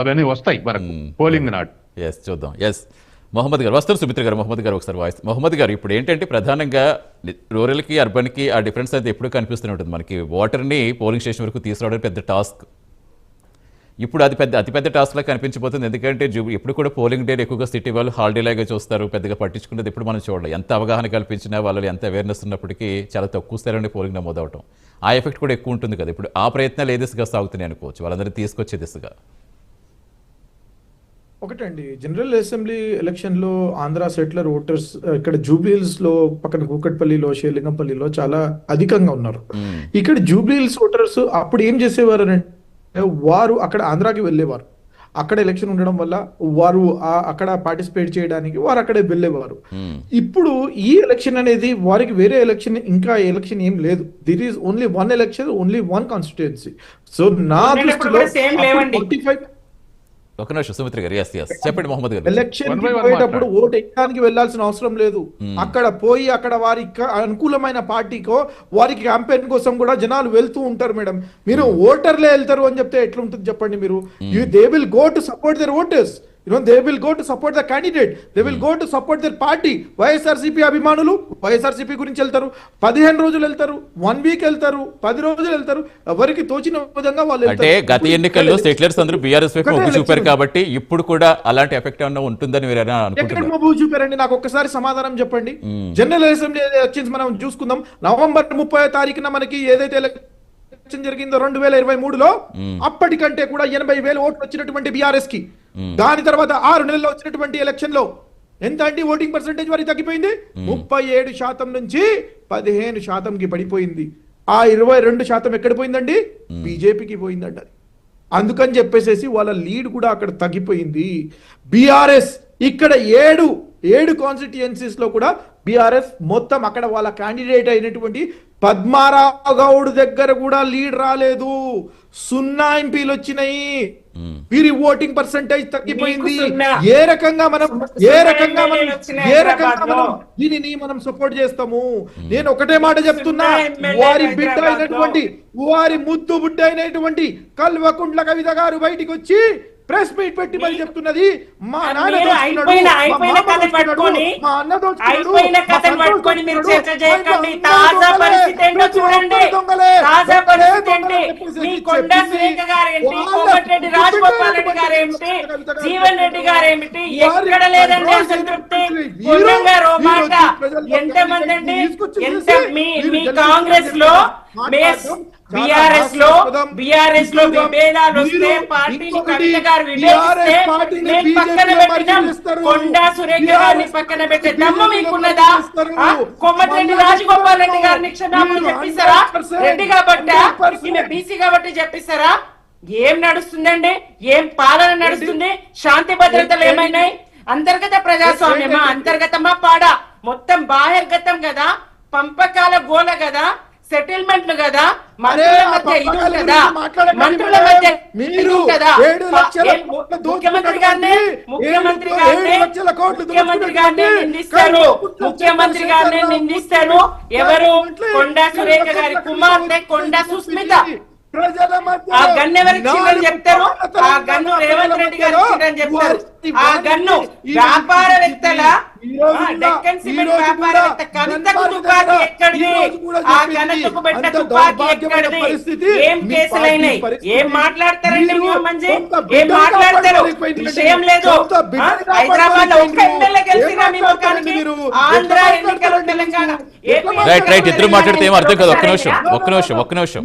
అవన్నీ వస్తాయి మనకు పోలింగ్ నాట్. ఎస్, చూద్దాం. ఎస్, మొహమ్మద్ గారు వస్తారు. సుమిత్ర గారు, మొహమ్మద్ గారు ఒకసారి వాయిస్. మొహమ్మద్ గారు, ఇప్పుడు ఏంటంటే ప్రధానంగా రూరల్కి అర్బన్కి ఆ డిఫరెన్స్ అయితే ఎప్పుడు కనిపిస్తూనే ఉంటుంది. మనకి ఓటర్ని పోలింగ్ స్టేషన్ వరకు తీసుకురావడం పెద్ద టాస్క్. ఇప్పుడు అది అతిపెద్ద టాస్క్లా కనిపించిపోతుంది. ఎందుకంటే ఇప్పుడు కూడా పోలింగ్ డే ఎక్కువగా సిటీ వాళ్ళు హాలిడే లాగా చూస్తారు, పెద్దగా పట్టించుకునేది ఇప్పుడు మనం చూడాలి. ఎంత అవగాహన కల్పించినా, వాళ్ళు ఎంత అవేర్నెస్ ఉన్నప్పటికీ చాలా తక్కువ స్థాయిలోనే పోలింగ్ నమోదవటం, ఆ ఎఫెక్ట్ కూడా ఎక్కువ ఉంటుంది కదా. ఇప్పుడు ఆ ప్రయత్నాలు ఏ దిశగా సాగుతున్నాయి అనుకోవచ్చు, వాళ్ళందరినీ తీసుకొచ్చే దిశగా? ఒకటండి, జనరల్ అసెంబ్లీ ఎలక్షన్లో ఆంధ్ర సెటిలర్ ఓటర్స్ ఇక్కడ జూబ్లీహిల్స్లో, పక్కన కూకట్పల్లిలో, షేర్లింగంపల్లిలో చాలా అధికంగా ఉన్నారు. ఇక్కడ జూబ్లీహిల్స్ ఓటర్స్ అప్పుడు ఏం చేసేవారు అంటే, వారు అక్కడ ఆంధ్రాకి వెళ్ళేవారు. అక్కడ ఎలక్షన్ ఉండడం వల్ల వారు అక్కడ పార్టిసిపేట్ చేయడానికి వారు అక్కడే వెళ్ళేవారు. ఇప్పుడు ఈ ఎలక్షన్ అనేది వారికి వేరే ఎలక్షన్, ఇంకా ఎలక్షన్ ఏం లేదు. There is only one election, only one constituency. So నా దృష్టిలో ఒక నిమిషం సుమిత్ర గారు. చెప్పండి మొహమ్మద్ గారు. ఎలక్షన్ పోయేటప్పుడు ఓటు వేయడానికి వెళ్లాల్సిన అవసరం లేదు. అక్కడ పోయి అక్కడ వారికి అనుకూలమైన పార్టీకో వారికి క్యాంపెయిన్ కోసం కూడా జనాలు వెళ్తూ ఉంటారు మేడం. మీరు ఓటర్లే వెళ్తారు అని చెప్తే ఎట్లుంటుంది చెప్పండి మీరు? They will go to support their voters. they will go to support the candidate, they will go to support their party. YSRCP అభిమానులు వైఎస్ఆర్సీపీ గురించి వెళ్తారు, 15 రోజులు వెళ్తారు, 1 వీక్ వెళ్తారు, 10 రోజులు వెళ్తారు, ఎవరికి తోచిన విధంగా వాళ్ళు వెళ్తారు. అంటే గత ఎన్నికల్లో సెటిలర్స్ అందరూ బీఆర్ఎస్ వైపు మొగ్గు చూపారు కాబట్టి ఇప్పుడు కూడా అలాంటి ఎఫెక్ట్ ఏమైనా ఉంటుందని మీరు అనుకుంటున్నారు? ఎక్కడ మొగ్గు చూపారండి? నాకు ఒక్కసారి సమాధానం చెప్పండి. జనరల్ అసెంబ్లీ ఎలక్షన్స్ మనం చూసుకుందాం. నవంబర్ 30వ తారీఖున మనకి ఏదైతే ఎలక్షన్ జరిగిందో 2023లో, అప్పటికంటే కూడా 80,000 ఓట్లు వచ్చినటువంటి బీఆర్ఎస్ కి, దాని తర్వాత 6 నెలల్లో వచ్చినటువంటి ఎలక్షన్ లో ఎంత అంటే ఓటింగ్ పర్సెంటేజ్ వారికి తగ్గిపోయింది. 37% నుంచి 15%కి పడిపోయింది. ఆ 22% ఎక్కడ పోయిందండి? బీజేపీకి పోయిందండి. అందుకని చెప్పేసి వాళ్ళ లీడ్ కూడా అక్కడ తగ్గిపోయింది. బీఆర్ఎస్ ఇక్కడ 7 కాన్స్టిట్యుయెన్సీస్ లో కూడా బీఆర్ఎస్ మొత్తం అక్కడ వాళ్ళ క్యాండిడేట్ అయినటువంటి పద్మారావు గౌడ్ దగ్గర కూడా లీడ్ రాలేదు. 0 ఎంపీలు వచ్చినాయి. వీరి ఓటింగ్ పర్సెంటేజ్ తగ్గిపోయింది. ఏ రకంగా మనం దీనిని మనం సపోర్ట్ చేస్తాము? నేను ఒకటే మాట చెప్తున్నా, వారి బిడ్డ అయినటువంటి, వారి ముద్దు బిడ్డ అయినటువంటి కల్వకుంట్ల కవిత గారు బయటికి వచ్చి ప్రెస్ మీట్ పెట్టి మరి చెప్తున్నది, మా నాన్న జీవన్ రెడ్డి గారేమిటి, ఎక్కడ లేదండి అసంతృప్తి. ఎంతమంది అండి, మీ కాంగ్రెస్ లో బీఆర్ఎస్ లో విభేదాలు వస్తే, పార్టీని కవిత గారు విభేదిస్తే నేను పక్కన పెట్టినాం, కొండా సురేఖ గారిని పక్కన పెట్టే దమ్ము మీకున్నదా? కోమటిరెడ్డి రాజగోపాల్ రెడ్డి గారిని క్షమాపణ చెప్పిస్తారా? రెడ్డి కాబట్టి, ఈమె బీసీ కాబట్టి చెప్పిస్తారా? ఏం నడుస్తుందండి? ఏం పాలన నడుస్తుంది? శాంతి భద్రతలు ఏమైనాయి? అంతర్గత ప్రజాస్వామ్యమా, అంతర్గతమా పాడా? మొత్తం బాహిర్గతం కదా, పంపకాల గోల కదా, సెటిల్మెంట్లు కదా, మంత్రుల మధ్య ఇది కదా, మంత్రుల మధ్య ఇది కదా. ముఖ్యమంత్రి గారిని నిందిస్తారు. ఎవరు? కొండా సురేఖ గారి కుమార్తె కొండా సుస్మిత. ఆ గన్ను ఎవరికి ఇచ్చిందని చెప్తారు? ఆ గన్ను రేవంత్ రెడ్డి గారు ఇచ్చిందని చెప్తారు. ఆ గన్ను వ్యాపారవేత్తల, డెక్కన్ సిమెంట్ వ్యాపారవేత్త కవితకు తుపాకీ ఎక్కడిది? ఆ ఘనతకు పెట్ట తుపాకీ ఎక్కడిది? ఏం కేసులైనాయి? ఏం మాట్లాడతారండి మంచి? ఏం మాట్లాడతారు? విషయం లేదు. హైదరాబాద్ లో ఒక్క ఎమ్మెల్యే గెలిచినా మీ ముఖానికి, ఆంధ్ర ఎన్నికలు తెలంగాణ. ఇద్దరు మాట్లాడితే ఏం అర్థం కాదు. ఒక్క నిమిషం.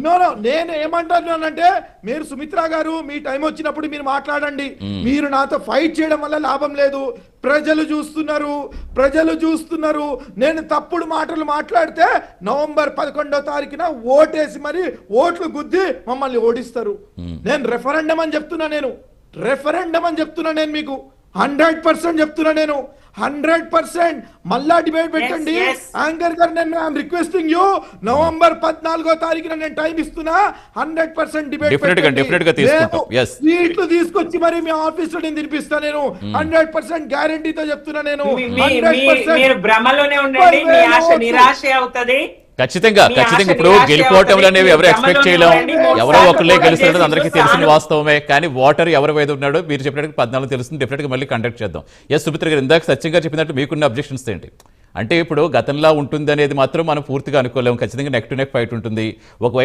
నేను ఏమంటానంటే, మీరు సుమిత్ర గారు మీ టైం వచ్చినప్పుడు మీరు మాట్లాడండి. మీరు నాతో ఫైట్ చేయడం వల్ల లాభం లేదు. ప్రజలు చూస్తున్నారు. నేను తప్పుడు మాటలు మాట్లాడితే నవంబర్ 11వ తారీఖున ఓటేసి మరి ఓట్లు గుద్ది మమ్మల్ని ఓడిస్తారు. నేను రెఫరెండం అని చెప్తున్నా. నేను మీకు 100% చెప్తున్నా. నేను 100% మళ్ళా డిబేట్ పెట్టండి. యాంకర్ గారు, నేను రిక్వెస్టింగ్ యూ, నవంబర్ 14వ తారీఖున నేను టైం ఇస్తున్నా. 100% డిబేట్ సీట్లు తీసుకొచ్చి మరి మీ ఆఫీస్ లో నేను తినిపిస్తా. నేను 100% గ్యారంటీతో చెప్తున్నా. నేను భ్రమలోనే ఉండండి, మీ ఆశ నిరాశ అవుతుంది. ఖచ్చితంగా మీ ఖచ్చితంగా ఆశ ఇప్పుడు నిరాశ గెలుపోవటం అవుతుంది. అనేవి ఎవరు ఎక్స్పెక్ట్ గమనంలో చేయలేం, రండి, మూడు ఎవరో సార్లు ఒకళ్ళే పోటీ గెలుస్తున్నది చేసి అందరికీ చూస్తాను. తెలిసిన వాస్తవమే. కానీ ఓటర్ ఎవరి వైపు ఉన్నాడో మీరు చెప్పినట్టు 14 తెలుస్తుంది, డెఫినెట్ గా మళ్ళీ కండక్ట్ చేద్దాం. ఎస్ సుమిత్ర గారు, ఇందాక సత్యంగా చెప్పినట్టు మీకున్న అబ్జెక్షన్స్ ఏంటి? అంటే ఇప్పుడు గతంలా ఉంటుంది అనేది మాత్రం మనం పూర్తిగా అనుకోలేము. ఖచ్చితంగా నెక్ టు నెక్ ఫైట్ ఉంటుంది. ఒకవైపు